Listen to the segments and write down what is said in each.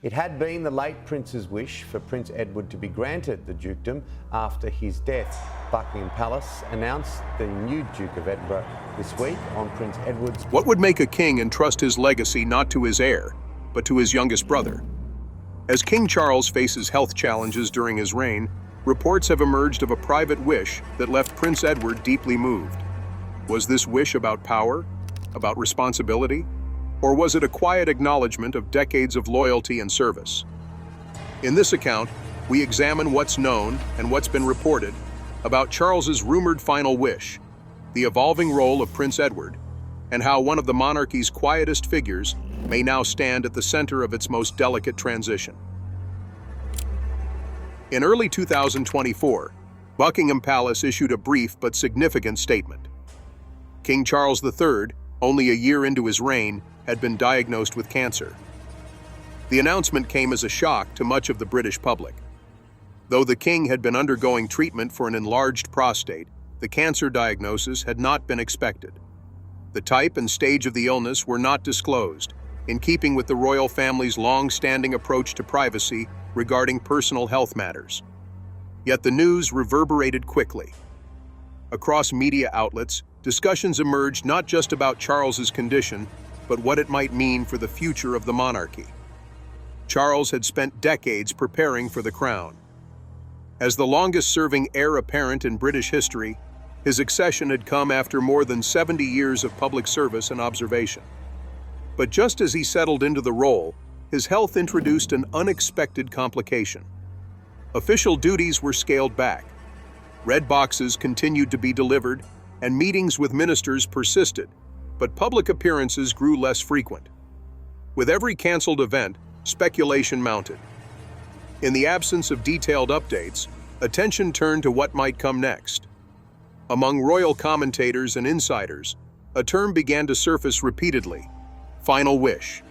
It had been the late Prince's wish for Prince Edward to be granted the dukedom after his death. Buckingham Palace announced the new Duke of Edinburgh this week on Prince Edward's... What would make a king entrust his legacy not to his heir, but to his youngest brother? As King Charles faces health challenges during his reign, reports have emerged of a private wish that left Prince Edward deeply moved. Was this wish about power, about responsibility, or was it a quiet acknowledgment of decades of loyalty and service? In this account, we examine what's known and what's been reported about Charles's rumored final wish, the evolving role of Prince Edward, and how one of the monarchy's quietest figures may now stand at the center of its most delicate transition. In early 2024, Buckingham Palace issued a brief but significant statement. King Charles III, only a year into his reign, had been diagnosed with cancer. The announcement came as a shock to much of the British public. Though the king had been undergoing treatment for an enlarged prostate, the cancer diagnosis had not been expected. The type and stage of the illness were not disclosed, in keeping with the royal family's long-standing approach to privacy regarding personal health matters. Yet the news reverberated quickly. Across media outlets, discussions emerged not just about Charles's condition, but what it might mean for the future of the monarchy. Charles had spent decades preparing for the crown. As the longest-serving heir apparent in British history, his accession had come after more than 70 years of public service and observation. But just as he settled into the role, his health introduced an unexpected complication. Official duties were scaled back. Red boxes continued to be delivered, and meetings with ministers persisted, but public appearances grew less frequent. With every canceled event, speculation mounted. In the absence of detailed updates, attention turned to what might come next. Among royal commentators and insiders, a term began to surface repeatedly: final wish.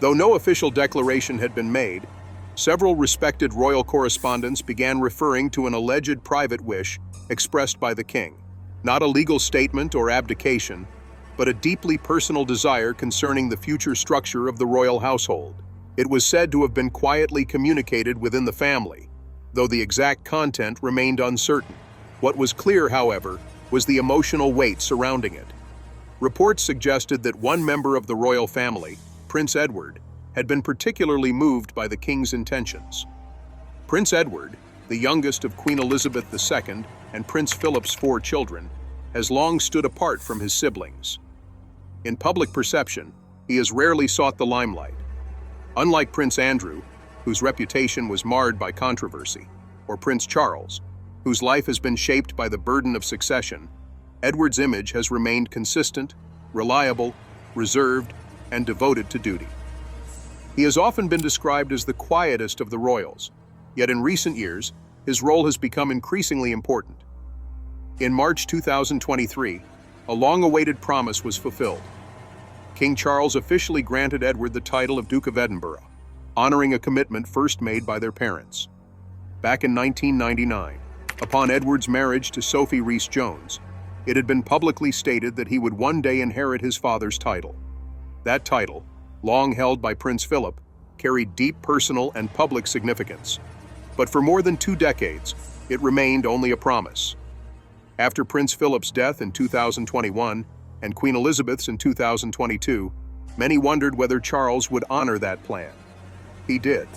Though no official declaration had been made, several respected royal correspondents began referring to an alleged private wish expressed by the king. Not a legal statement or abdication, but a deeply personal desire concerning the future structure of the royal household. It was said to have been quietly communicated within the family, though the exact content remained uncertain. What was clear, however, was the emotional weight surrounding it. Reports suggested that one member of the royal family, Prince Edward, had been particularly moved by the king's intentions. Prince Edward, the youngest of Queen Elizabeth II and Prince Philip's 4 children, has long stood apart from his siblings. In public perception, he has rarely sought the limelight. Unlike Prince Andrew, whose reputation was marred by controversy, or Prince Charles, whose life has been shaped by the burden of succession, Edward's image has remained consistent, reliable, reserved, and devoted to duty. He has often been described as the quietest of the royals, yet in recent years, his role has become increasingly important. In March 2023, a long-awaited promise was fulfilled. King Charles officially granted Edward the title of Duke of Edinburgh, honoring a commitment first made by their parents. Back in 1999, upon Edward's marriage to Sophie Rhys-Jones, it had been publicly stated that he would one day inherit his father's title. That title, long held by Prince Philip, carried deep personal and public significance. But for more than 2 decades, it remained only a promise. After Prince Philip's death in 2021 and Queen Elizabeth's in 2022, many wondered whether Charles would honor that plan. He did.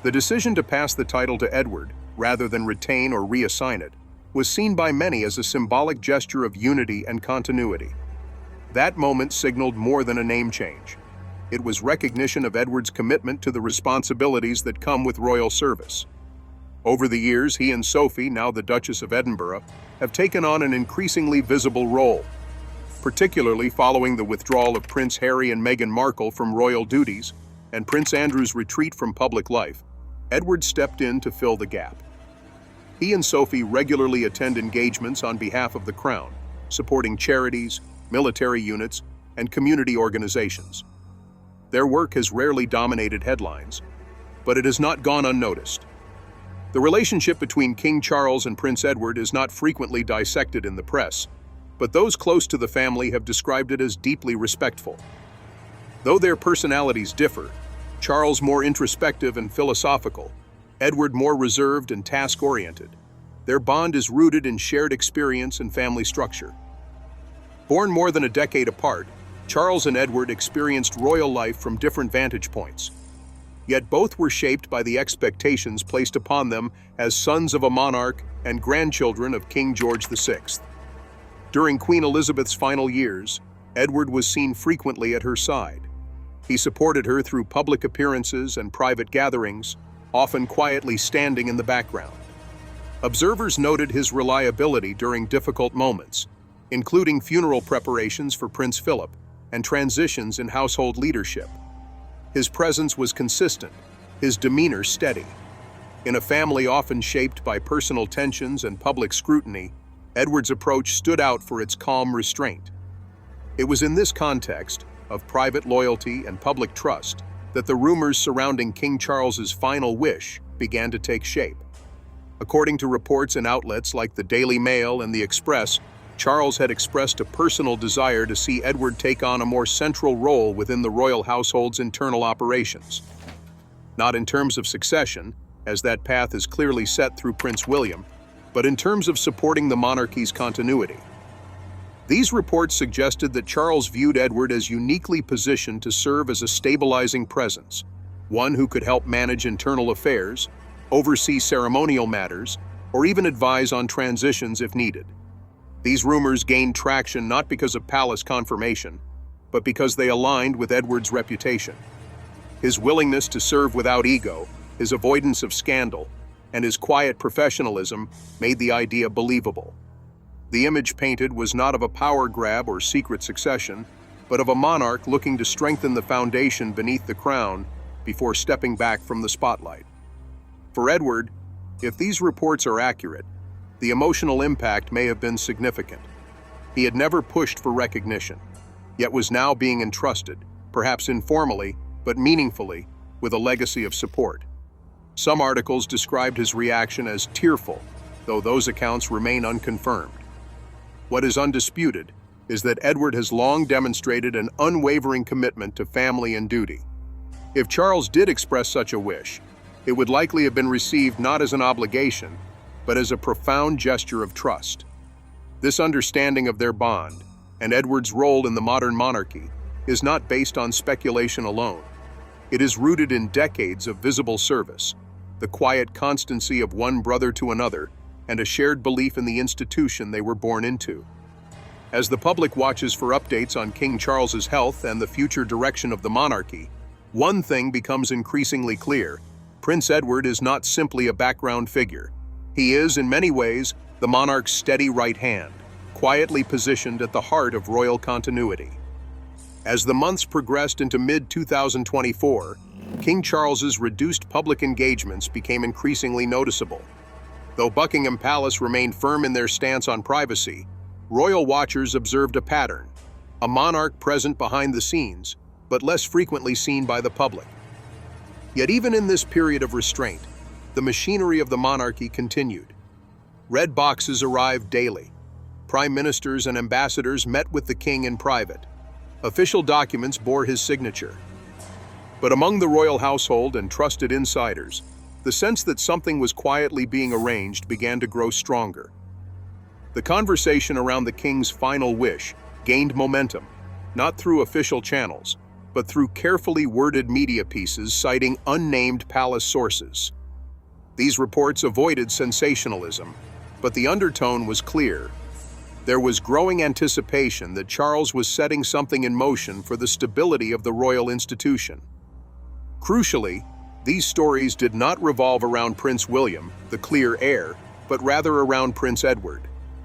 The decision to pass the title to Edward, rather than retain or reassign it, was seen by many as a symbolic gesture of unity and continuity. That moment signaled more than a name change. It was recognition of Edward's commitment to the responsibilities that come with royal service. Over the years, he and Sophie, now the Duchess of Edinburgh, have taken on an increasingly visible role. Particularly following the withdrawal of Prince Harry and Meghan Markle from royal duties and Prince Andrew's retreat from public life, Edward stepped in to fill the gap. He and Sophie regularly attend engagements on behalf of the Crown, supporting charities, military units, and community organizations. Their work has rarely dominated headlines, but it has not gone unnoticed. The relationship between King Charles and Prince Edward is not frequently dissected in the press, but those close to the family have described it as deeply respectful. Though their personalities differ, Charles more introspective and philosophical, Edward more reserved and task-oriented. Their bond is rooted in shared experience and family structure. Born more than a decade apart, Charles and Edward experienced royal life from different vantage points. Yet both were shaped by the expectations placed upon them as sons of a monarch and grandchildren of King George VI. During Queen Elizabeth's final years, Edward was seen frequently at her side. He supported her through public appearances and private gatherings, often quietly standing in the background. Observers noted his reliability during difficult moments, including funeral preparations for Prince Philip and transitions in household leadership. His presence was consistent, his demeanor steady. In a family often shaped by personal tensions and public scrutiny, Edward's approach stood out for its calm restraint. It was in this context of private loyalty and public trust that the rumors surrounding King Charles's final wish began to take shape. According to reports in outlets like the Daily Mail and the Express, Charles had expressed a personal desire to see Edward take on a more central role within the royal household's internal operations. Not in terms of succession, as that path is clearly set through Prince William, but in terms of supporting the monarchy's continuity. These reports suggested that Charles viewed Edward as uniquely positioned to serve as a stabilizing presence, one who could help manage internal affairs, oversee ceremonial matters, or even advise on transitions if needed. These rumors gained traction not because of palace confirmation, but because they aligned with Edward's reputation. His willingness to serve without ego, his avoidance of scandal, and his quiet professionalism made the idea believable. The image painted was not of a power grab or secret succession, but of a monarch looking to strengthen the foundation beneath the crown before stepping back from the spotlight. For Edward, if these reports are accurate, the emotional impact may have been significant. He had never pushed for recognition, yet was now being entrusted, perhaps informally, but meaningfully, with a legacy of support. Some articles described his reaction as tearful, though those accounts remain unconfirmed. What is undisputed is that Edward has long demonstrated an unwavering commitment to family and duty. If Charles did express such a wish, it would likely have been received not as an obligation, but as a profound gesture of trust. This understanding of their bond, and Edward's role in the modern monarchy, is not based on speculation alone. It is rooted in decades of visible service, the quiet constancy of one brother to another, and a shared belief in the institution they were born into. As the public watches for updates on King Charles's health and the future direction of the monarchy, one thing becomes increasingly clear: Prince Edward is not simply a background figure. He is, in many ways, the monarch's steady right hand, quietly positioned at the heart of royal continuity. As the months progressed into mid-2024, King Charles's reduced public engagements became increasingly noticeable. Though Buckingham Palace remained firm in their stance on privacy, royal watchers observed a pattern: a monarch present behind the scenes, but less frequently seen by the public. Yet even in this period of restraint, the machinery of the monarchy continued. Red boxes arrived daily. Prime ministers and ambassadors met with the king in private. Official documents bore his signature. But among the royal household and trusted insiders, the sense that something was quietly being arranged began to grow stronger. The conversation around the king's final wish gained momentum, not through official channels, but through carefully worded media pieces citing unnamed palace sources. These reports avoided sensationalism, but the undertone was clear. There was growing anticipation that Charles was setting something in motion for the stability of the royal institution. Crucially, these stories did not revolve around Prince William, the clear heir, but rather around Prince Edward.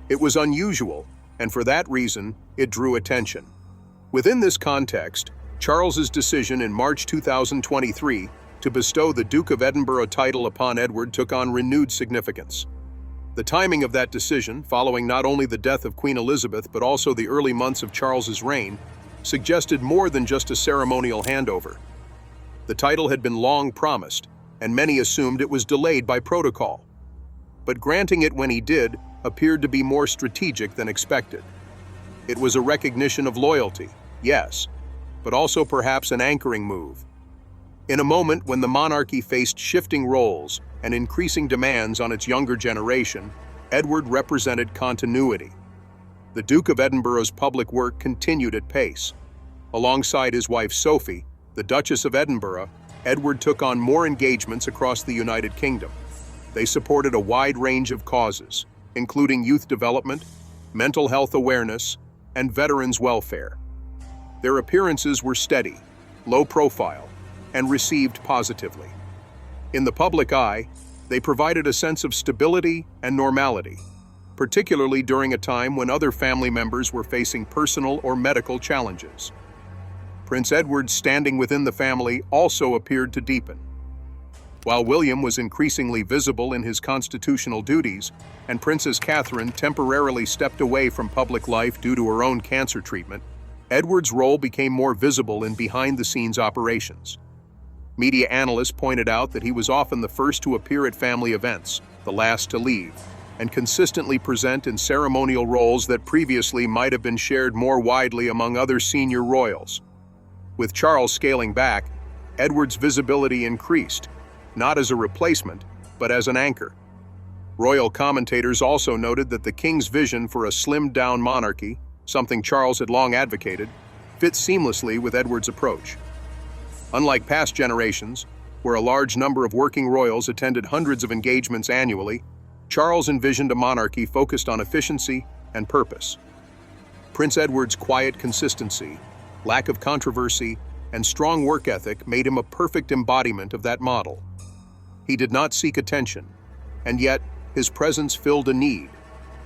It was unusual, and for that reason, it drew attention. Within this context, Charles's decision in March 2023 to bestow the Duke of Edinburgh title upon Edward took on renewed significance. The timing of that decision, following not only the death of Queen Elizabeth but also the early months of Charles's reign, suggested more than just a ceremonial handover. The title had been long promised, and many assumed it was delayed by protocol. But granting it when he did appeared to be more strategic than expected. It was a recognition of loyalty, yes, but also perhaps an anchoring move. In a moment when the monarchy faced shifting roles and increasing demands on its younger generation, Edward represented continuity. The Duke of Edinburgh's public work continued at pace. Alongside his wife Sophie, the Duchess of Edinburgh, Edward took on more engagements across the United Kingdom. They supported a wide range of causes, including youth development, mental health awareness, and veterans' welfare. Their appearances were steady, low profile, and received positively. In the public eye, they provided a sense of stability and normality, particularly during a time when other family members were facing personal or medical challenges. Prince Edward's standing within the family also appeared to deepen. While William was increasingly visible in his constitutional duties, and Princess Catherine temporarily stepped away from public life due to her own cancer treatment, Edward's role became more visible in behind-the-scenes operations. Media analysts pointed out that he was often the first to appear at family events, the last to leave, and consistently present in ceremonial roles that previously might have been shared more widely among other senior royals. With Charles scaling back, Edward's visibility increased, not as a replacement, but as an anchor. Royal commentators also noted that the king's vision for a slimmed-down monarchy, something Charles had long advocated, fit seamlessly with Edward's approach. Unlike past generations, where a large number of working royals attended hundreds of engagements annually, Charles envisioned a monarchy focused on efficiency and purpose. Prince Edward's quiet consistency, lack of controversy, and strong work ethic made him a perfect embodiment of that model. He did not seek attention, and yet his presence filled a need,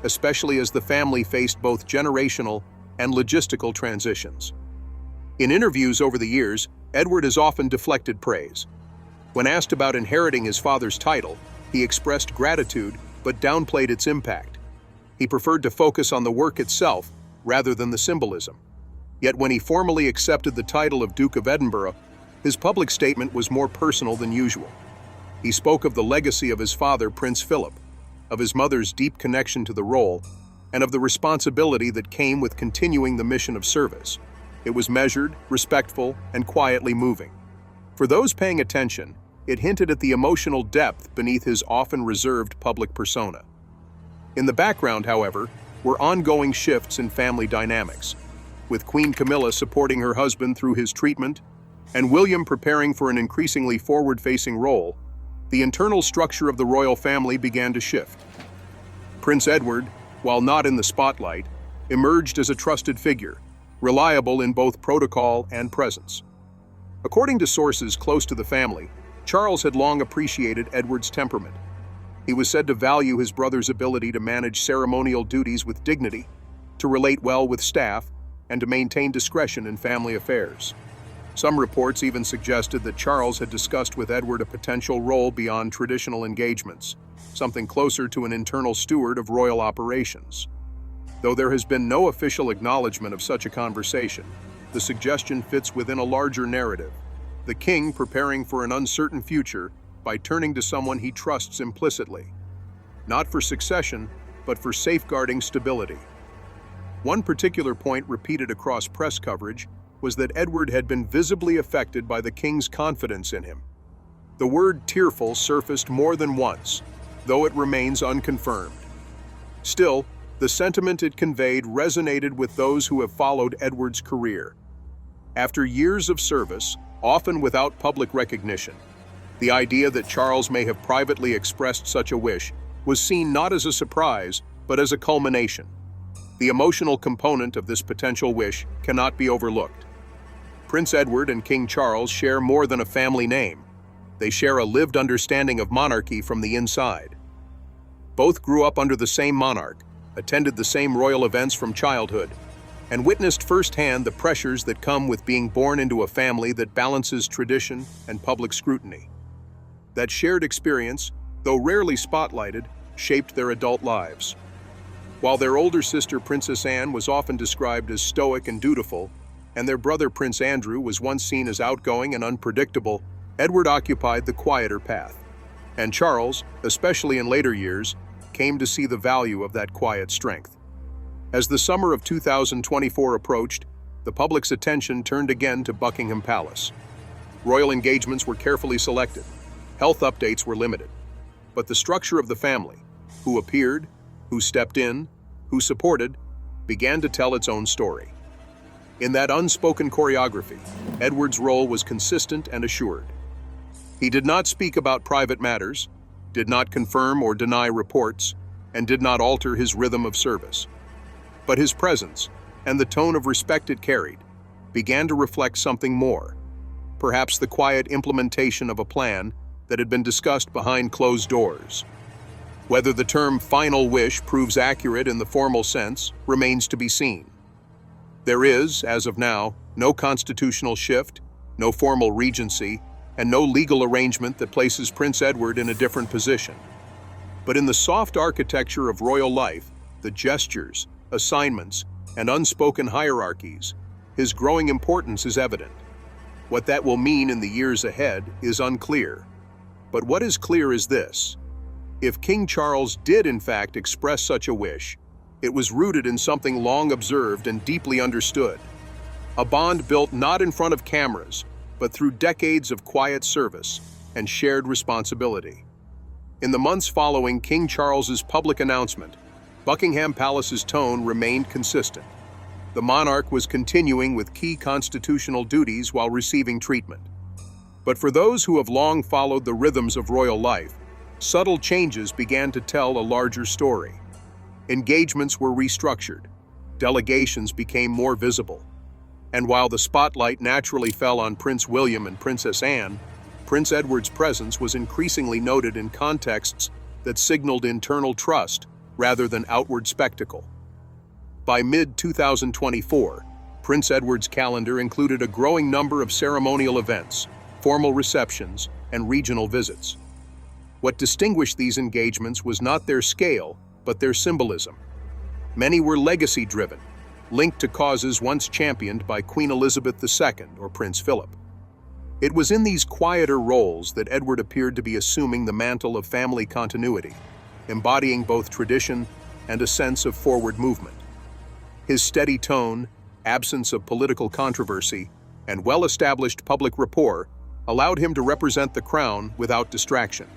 especially as the family faced both generational and logistical transitions. In interviews over the years, Edward has often deflected praise. When asked about inheriting his father's title, he expressed gratitude but downplayed its impact. He preferred to focus on the work itself rather than the symbolism. Yet when he formally accepted the title of Duke of Edinburgh, his public statement was more personal than usual. He spoke of the legacy of his father, Prince Philip, of his mother's deep connection to the role, and of the responsibility that came with continuing the mission of service. It was measured, respectful, and quietly moving. For those paying attention, it hinted at the emotional depth beneath his often reserved public persona. In the background, however, were ongoing shifts in family dynamics, with Queen Camilla supporting her husband through his treatment, and William preparing for an increasingly forward-facing role. The internal structure of the royal family began to shift. Prince Edward, while not in the spotlight, emerged as a trusted figure, reliable in both protocol and presence. According to sources close to the family, Charles had long appreciated Edward's temperament. He was said to value his brother's ability to manage ceremonial duties with dignity, to relate well with staff, and to maintain discretion in family affairs. Some reports even suggested that Charles had discussed with Edward a potential role beyond traditional engagements, something closer to an internal steward of royal operations. Though there has been no official acknowledgement of such a conversation, the suggestion fits within a larger narrative, the king preparing for an uncertain future by turning to someone he trusts implicitly, not for succession, but for safeguarding stability. One particular point repeated across press coverage was that Edward had been visibly affected by the king's confidence in him. The word tearful surfaced more than once, though it remains unconfirmed. Still, the sentiment it conveyed resonated with those who have followed Edward's career. After years of service, often without public recognition, the idea that Charles may have privately expressed such a wish was seen not as a surprise, but as a culmination. The emotional component of this potential wish cannot be overlooked. Prince Edward and King Charles share more than a family name. They share a lived understanding of monarchy from the inside. Both grew up under the same monarch, attended the same royal events from childhood, and witnessed firsthand the pressures that come with being born into a family that balances tradition and public scrutiny. That shared experience, though rarely spotlighted, shaped their adult lives. While their older sister Princess Anne was often described as stoic and dutiful, and their brother Prince Andrew was once seen as outgoing and unpredictable, Edward occupied the quieter path. And Charles, especially in later years, came to see the value of that quiet strength. As the summer of 2024 approached, the public's attention turned again to Buckingham Palace. Royal engagements were carefully selected. Health updates were limited. But the structure of the family, who appeared, who stepped in, who supported, began to tell its own story. In that unspoken choreography, Edward's role was consistent and assured. He did not speak about private matters, did not confirm or deny reports, and did not alter his rhythm of service. But his presence, and the tone of respect it carried, began to reflect something more, perhaps the quiet implementation of a plan that had been discussed behind closed doors. Whether the term final wish proves accurate in the formal sense remains to be seen. There is, as of now, no constitutional shift, no formal regency, and no legal arrangement that places Prince Edward in a different position. But in the soft architecture of royal life, the gestures, assignments, and unspoken hierarchies, his growing importance is evident. What that will mean in the years ahead is unclear. But what is clear is this: if King Charles did in fact express such a wish, it was rooted in something long observed and deeply understood. A bond built not in front of cameras, but through decades of quiet service and shared responsibility. In the months following King Charles's public announcement, Buckingham Palace's tone remained consistent. The monarch was continuing with key constitutional duties while receiving treatment. But for those who have long followed the rhythms of royal life, subtle changes began to tell a larger story. Engagements were restructured, delegations became more visible, and while the spotlight naturally fell on Prince William and Princess Anne, Prince Edward's presence was increasingly noted in contexts that signaled internal trust rather than outward spectacle. By mid-2024, Prince Edward's calendar included a growing number of ceremonial events, formal receptions, and regional visits. What distinguished these engagements was not their scale, but their symbolism. Many were legacy-driven, linked to causes once championed by Queen Elizabeth II or Prince Philip. It was in these quieter roles that Edward appeared to be assuming the mantle of family continuity, embodying both tradition and a sense of forward movement. His steady tone, absence of political controversy, and well-established public rapport allowed him to represent the crown without distraction.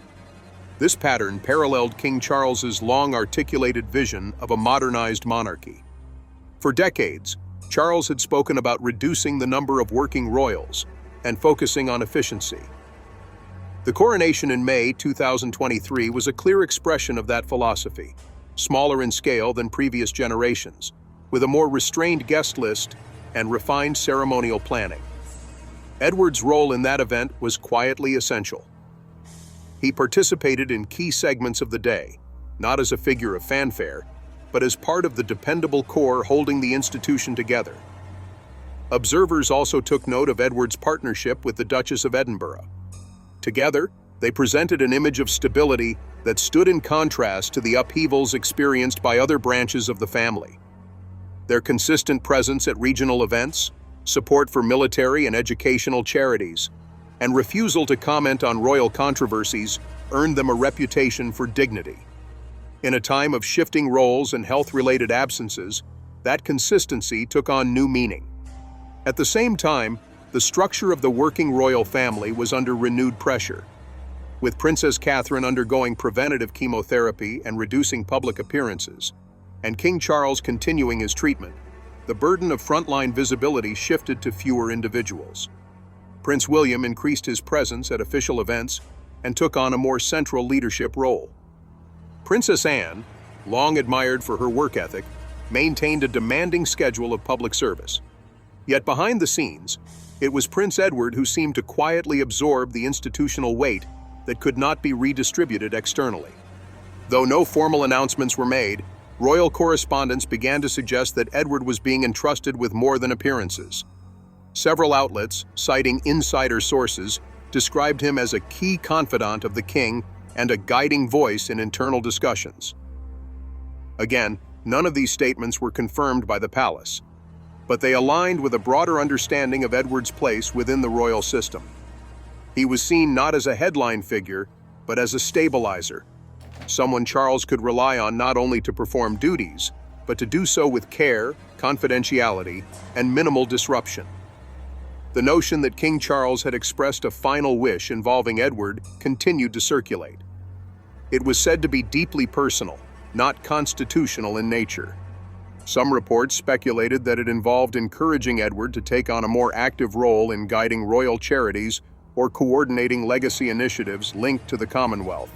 This pattern paralleled King Charles's long-articulated vision of a modernized monarchy. For decades, Charles had spoken about reducing the number of working royals and focusing on efficiency. The coronation in May 2023 was a clear expression of that philosophy, smaller in scale than previous generations, with a more restrained guest list and refined ceremonial planning. Edward's role in that event was quietly essential. He participated in key segments of the day, not as a figure of fanfare, but as part of the dependable core holding the institution together. Observers also took note of Edward's partnership with the Duchess of Edinburgh. Together, they presented an image of stability that stood in contrast to the upheavals experienced by other branches of the family. Their consistent presence at regional events, support for military and educational charities, and refusal to comment on royal controversies earned them a reputation for dignity. In a time of shifting roles and health-related absences, that consistency took on new meaning. At the same time, the structure of the working royal family was under renewed pressure. With Princess Catherine undergoing preventative chemotherapy and reducing public appearances, and King Charles continuing his treatment, the burden of frontline visibility shifted to fewer individuals. Prince William increased his presence at official events and took on a more central leadership role. Princess Anne, long admired for her work ethic, maintained a demanding schedule of public service. Yet behind the scenes, it was Prince Edward who seemed to quietly absorb the institutional weight that could not be redistributed externally. Though no formal announcements were made, royal correspondence began to suggest that Edward was being entrusted with more than appearances. Several outlets, citing insider sources, described him as a key confidant of the king and a guiding voice in internal discussions. Again, none of these statements were confirmed by the palace, but they aligned with a broader understanding of Edward's place within the royal system. He was seen not as a headline figure, but as a stabilizer, someone Charles could rely on not only to perform duties, but to do so with care, confidentiality, and minimal disruption. The notion that King Charles had expressed a final wish involving Edward continued to circulate. It was said to be deeply personal, not constitutional in nature. Some reports speculated that it involved encouraging Edward to take on a more active role in guiding royal charities or coordinating legacy initiatives linked to the Commonwealth.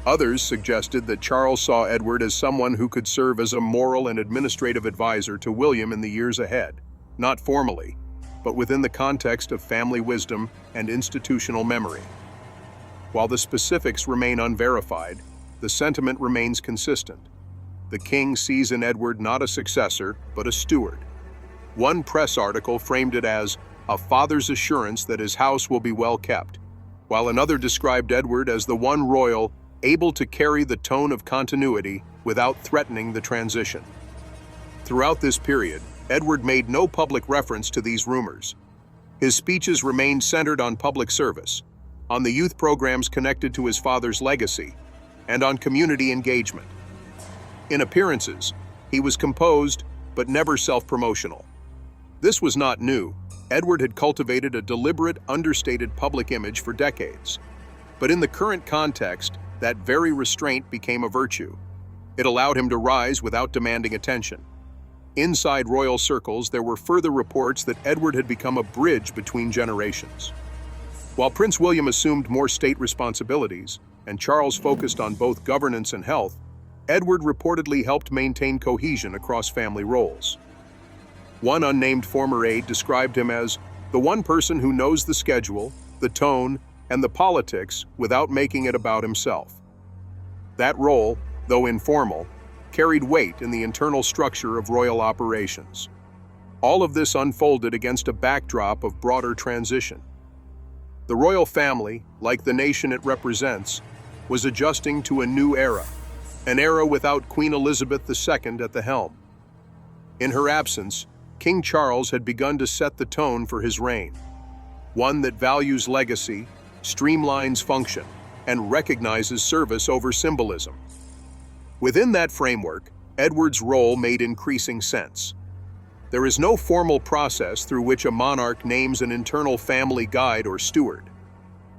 Others suggested that Charles saw Edward as someone who could serve as a moral and administrative advisor to William in the years ahead, not formally, but within the context of family wisdom and institutional memory. While the specifics remain unverified, the sentiment remains consistent. The king sees in Edward not a successor, but a steward. One press article framed it as a father's assurance that his house will be well kept, while another described Edward as the one royal able to carry the tone of continuity without threatening the transition. Throughout this period, Edward made no public reference to these rumors. His speeches remained centered on public service, on the youth programs connected to his father's legacy, and on community engagement. In appearances, he was composed but never self-promotional. This was not new. Edward had cultivated a deliberate, understated public image for decades. But in the current context, that very restraint became a virtue. It allowed him to rise without demanding attention. Inside royal circles, there were further reports that Edward had become a bridge between generations. While Prince William assumed more state responsibilities, and Charles focused on both governance and health, Edward reportedly helped maintain cohesion across family roles. One unnamed former aide described him as the one person who knows the schedule, the tone, and the politics without making it about himself. That role, though informal, carried weight in the internal structure of royal operations. All of this unfolded against a backdrop of broader transition. The royal family, like the nation it represents, was adjusting to a new era, an era without Queen Elizabeth II at the helm. In her absence, King Charles had begun to set the tone for his reign, one that values legacy, streamlines function, and recognizes service over symbolism. Within that framework, Edward's role made increasing sense. There is no formal process through which a monarch names an internal family guide or steward.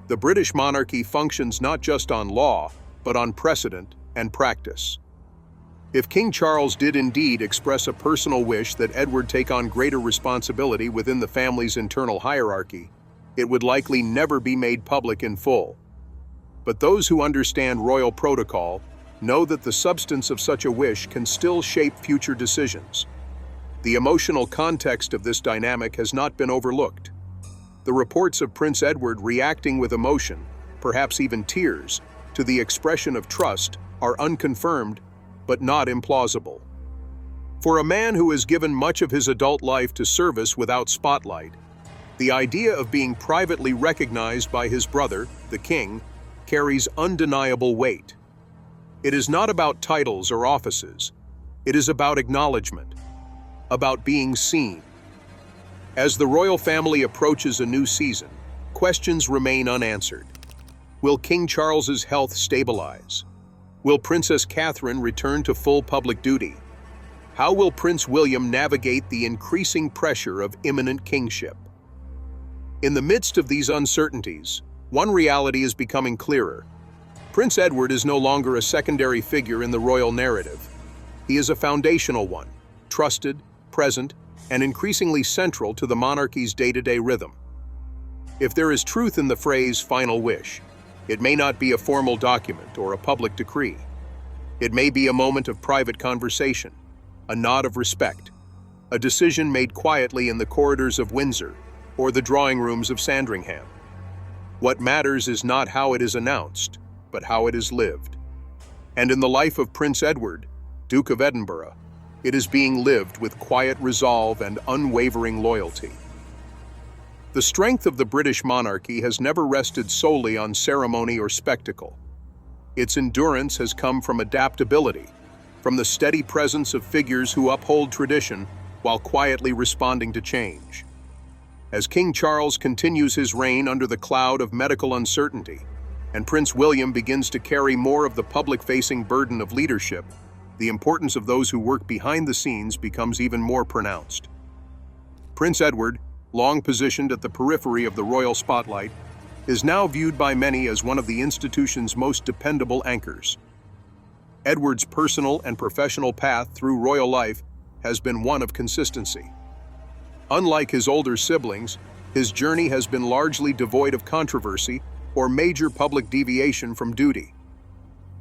The British monarchy functions not just on law, but on precedent and practice. If King Charles did indeed express a personal wish that Edward take on greater responsibility within the family's internal hierarchy, it would likely never be made public in full. But those who understand royal protocol know that the substance of such a wish can still shape future decisions. The emotional context of this dynamic has not been overlooked. The reports of Prince Edward reacting with emotion, perhaps even tears, to the expression of trust are unconfirmed, but not implausible. For a man who has given much of his adult life to service without spotlight, the idea of being privately recognized by his brother, the king, carries undeniable weight. It is not about titles or offices. It is about acknowledgment, about being seen. As the royal family approaches a new season, questions remain unanswered. Will King Charles's health stabilize? Will Princess Catherine return to full public duty? How will Prince William navigate the increasing pressure of imminent kingship? In the midst of these uncertainties, one reality is becoming clearer. Prince Edward is no longer a secondary figure in the royal narrative. He is a foundational one, trusted, present, and increasingly central to the monarchy's day-to-day rhythm. If there is truth in the phrase "final wish," it may not be a formal document or a public decree. It may be a moment of private conversation, a nod of respect, a decision made quietly in the corridors of Windsor or the drawing rooms of Sandringham. What matters is not how it is announced, but how it is lived. And in the life of Prince Edward, Duke of Edinburgh, it is being lived with quiet resolve and unwavering loyalty. The strength of the British monarchy has never rested solely on ceremony or spectacle. Its endurance has come from adaptability, from the steady presence of figures who uphold tradition while quietly responding to change. As King Charles continues his reign under the cloud of medical uncertainty, and Prince William begins to carry more of the public-facing burden of leadership, the importance of those who work behind the scenes becomes even more pronounced. Prince Edward, long positioned at the periphery of the royal spotlight, is now viewed by many as one of the institution's most dependable anchors. Edward's personal and professional path through royal life has been one of consistency. Unlike his older siblings, his journey has been largely devoid of controversy or major public deviation from duty.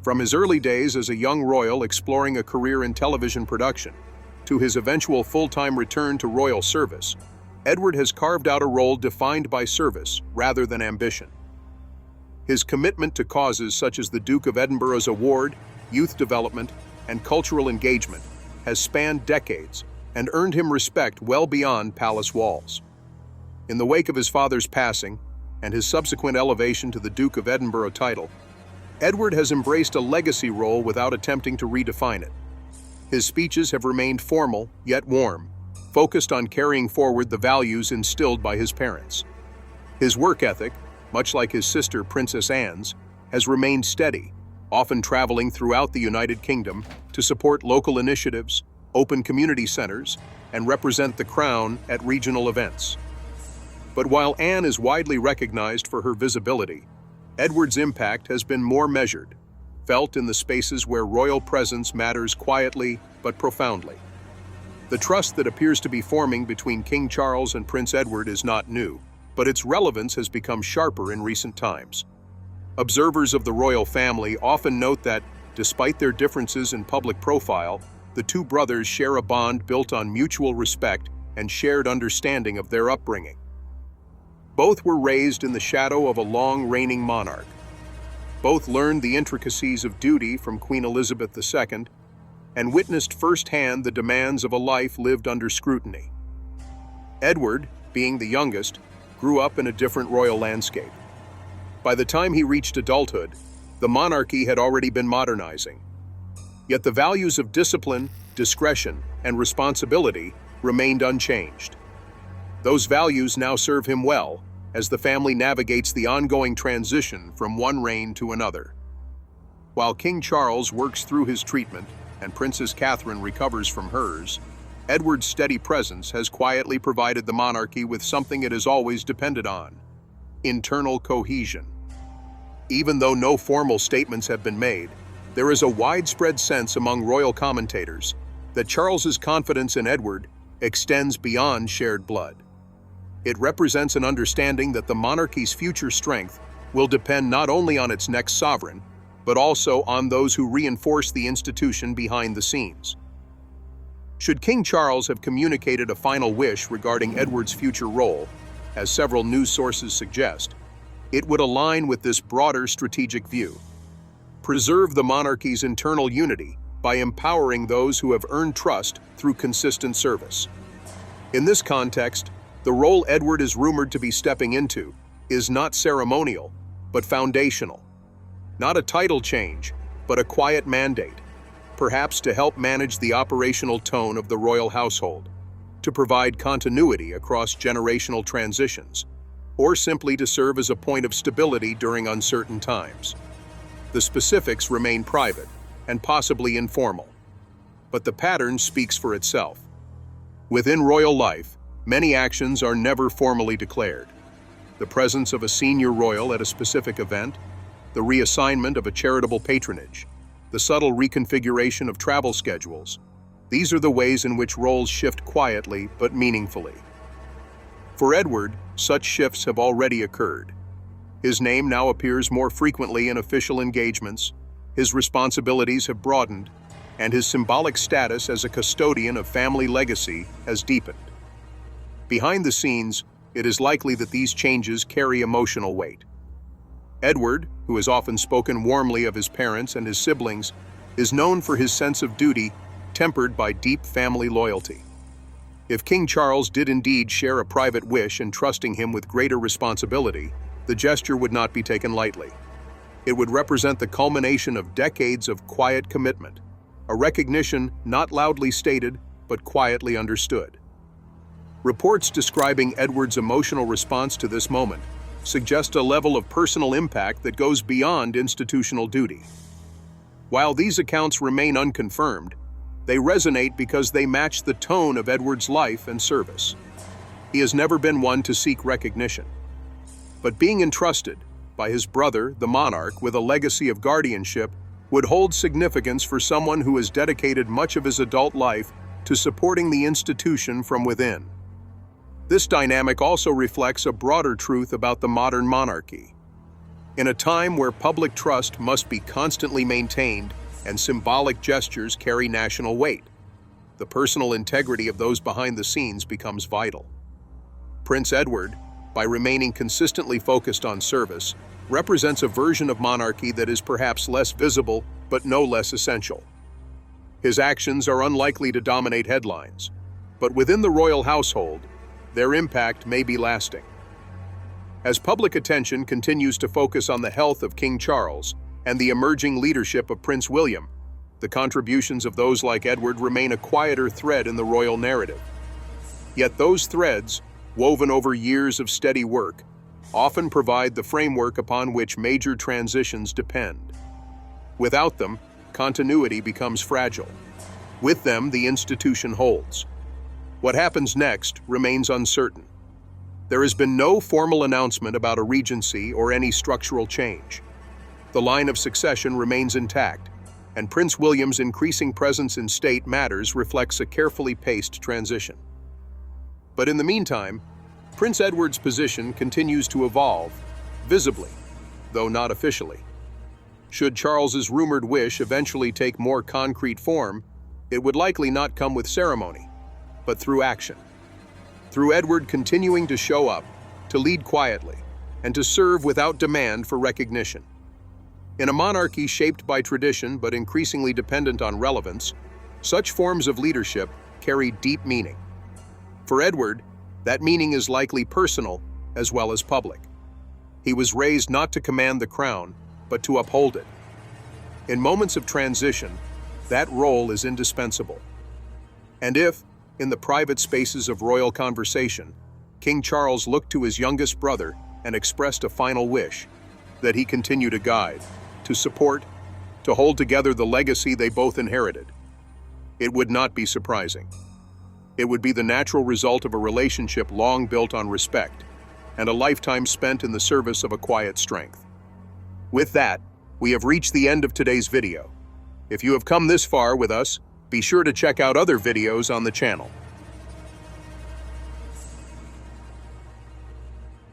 From his early days as a young royal exploring a career in television production, to his eventual full-time return to royal service, Edward has carved out a role defined by service rather than ambition. His commitment to causes such as the Duke of Edinburgh's Award, youth development, and cultural engagement has spanned decades and earned him respect well beyond palace walls. In the wake of his father's passing and his subsequent elevation to the Duke of Edinburgh title, Edward has embraced a legacy role without attempting to redefine it. His speeches have remained formal yet warm, focused on carrying forward the values instilled by his parents. His work ethic, much like his sister Princess Anne's, has remained steady, often traveling throughout the United Kingdom to support local initiatives, open community centers, and represent the crown at regional events. But while Anne is widely recognized for her visibility, Edward's impact has been more measured, felt in the spaces where royal presence matters quietly but profoundly. The trust that appears to be forming between King Charles and Prince Edward is not new, but its relevance has become sharper in recent times. Observers of the royal family often note that, despite their differences in public profile, the two brothers share a bond built on mutual respect and shared understanding of their upbringing. Both were raised in the shadow of a long-reigning monarch. Both learned the intricacies of duty from Queen Elizabeth II and witnessed firsthand the demands of a life lived under scrutiny. Edward, being the youngest, grew up in a different royal landscape. By the time he reached adulthood, the monarchy had already been modernizing. Yet the values of discipline, discretion, and responsibility remained unchanged. Those values now serve him well as the family navigates the ongoing transition from one reign to another. While King Charles works through his treatment and Princess Catherine recovers from hers, Edward's steady presence has quietly provided the monarchy with something it has always depended on: internal cohesion. Even though no formal statements have been made, there is a widespread sense among royal commentators that Charles's confidence in Edward extends beyond shared blood. It represents an understanding that the monarchy's future strength will depend not only on its next sovereign, but also on those who reinforce the institution behind the scenes. Should King Charles have communicated a final wish regarding Edward's future role, as several news sources suggest, it would align with this broader strategic view. Preserve the monarchy's internal unity by empowering those who have earned trust through consistent service. In this context, the role Edward is rumored to be stepping into is not ceremonial, but foundational. Not a title change, but a quiet mandate, perhaps to help manage the operational tone of the royal household, to provide continuity across generational transitions, or simply to serve as a point of stability during uncertain times. The specifics remain private and possibly informal, but the pattern speaks for itself. Within royal life, many actions are never formally declared. The presence of a senior royal at a specific event, the reassignment of a charitable patronage, the subtle reconfiguration of travel schedules, these are the ways in which roles shift quietly but meaningfully. For Edward, such shifts have already occurred. His name now appears more frequently in official engagements, his responsibilities have broadened, and his symbolic status as a custodian of family legacy has deepened. Behind the scenes, it is likely that these changes carry emotional weight. Edward, who has often spoken warmly of his parents and his siblings, is known for his sense of duty, tempered by deep family loyalty. If King Charles did indeed share a private wish entrusting him with greater responsibility, the gesture would not be taken lightly. It would represent the culmination of decades of quiet commitment, a recognition not loudly stated but quietly understood. Reports describing Edward's emotional response to this moment suggest a level of personal impact that goes beyond institutional duty. While these accounts remain unconfirmed, they resonate because they match the tone of Edward's life and service. he has never been one to seek recognition. But being entrusted by his brother, the monarch, with a legacy of guardianship would hold significance for someone who has dedicated much of his adult life to supporting the institution from within. This dynamic also reflects a broader truth about the modern monarchy. In a time where public trust must be constantly maintained and symbolic gestures carry national weight, the personal integrity of those behind the scenes becomes vital. Prince Edward, by remaining consistently focused on service, represents a version of monarchy that is perhaps less visible but no less essential. His actions are unlikely to dominate headlines, but within the royal household, their impact may be lasting. As public attention continues to focus on the health of King Charles and the emerging leadership of Prince William, the contributions of those like Edward remain a quieter thread in the royal narrative. Yet those threads, woven over years of steady work, often provide the framework upon which major transitions depend. Without them, continuity becomes fragile. With them, the institution holds. What happens next remains uncertain. There has been no formal announcement about a regency or any structural change. The line of succession remains intact, and Prince William's increasing presence in state matters reflects a carefully paced transition. But in the meantime, Prince Edward's position continues to evolve, visibly, though not officially. Should Charles's rumored wish eventually take more concrete form, it would likely not come with ceremony, but through action. Through Edward continuing to show up, to lead quietly, and to serve without demand for recognition. In a monarchy shaped by tradition but increasingly dependent on relevance, such forms of leadership carry deep meaning. For Edward, that meaning is likely personal as well as public. He was raised not to command the crown, but to uphold it. In moments of transition, that role is indispensable. And if, in the private spaces of royal conversation, King Charles looked to his youngest brother and expressed a final wish, that he continue to guide, to support, to hold together the legacy they both inherited, it would not be surprising. It would be the natural result of a relationship long built on respect and a lifetime spent in the service of a quiet strength. With that, we have reached the end of today's video. If you have come this far with us, be sure to check out other videos on the channel.